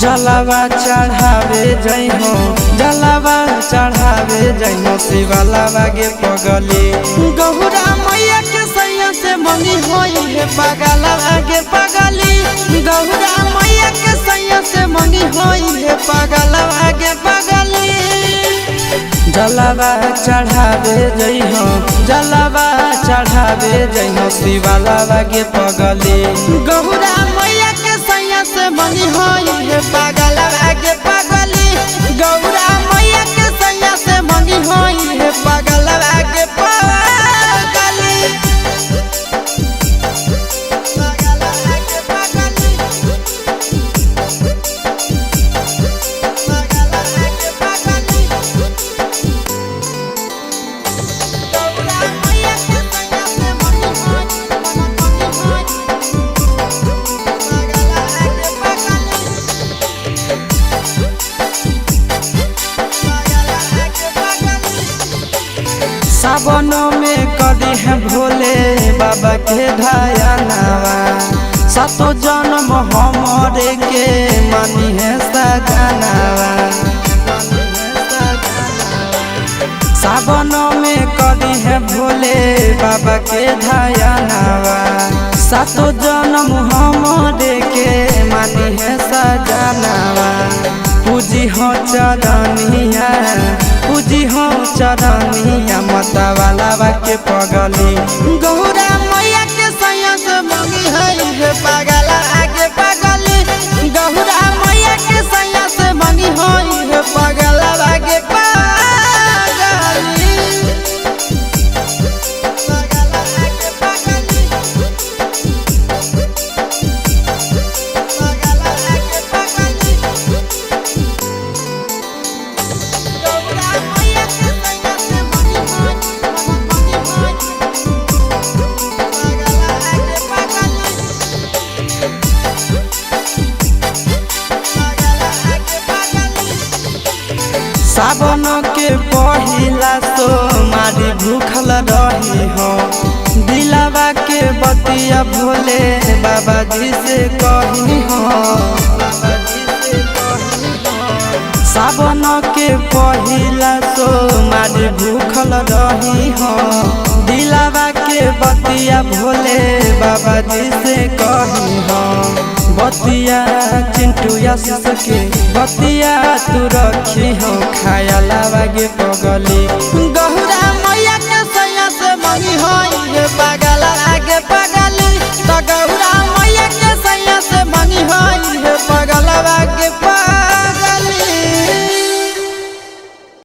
जलावा चढ़ावे जइहो जलावा चढ़ावे जइहो शिवलावा गे पगली गौरा मैया के सैया से मंगी होई है पगलवा गे पगली गौरा मैया के सैया से मंगी होई है पगलवा गे पगली जलावा चढ़ावे जइहो जलावा चढ़ावे जइहो शिवलावा गे पगली गौरा मैया के सैया से मंगी होई है पगलवा गे पगली गौरा मैया के सैया से मंगी होई है पगलवा गे पगली सावन में कदी है भोले बाबा के ढायनावा सातो जन्म हमरे के मानी है सजनावा सावन में कदी है भोले बाबा के ढायनावा सातो जन्म हमरे के मानी है सजनावा पूजी हो चरनिया पूजी हो चरनिया मतवाला के पगली गौरा मैया के सैया से मंगी है पगला आगे पगली गौरा मैया के सैया से मंगी है पगला आगे पगली सावन के पहिला सोमारी भूखल रही हो दिलावा के बतिया भोले बाबा जी से कही हो सावन के पहिला सोमारी भूखल रही हो दिलावा के बतिया भोले बाबा जी से कही हो बतिया चिंटू आशीष के बतिया तू रखी हो खाई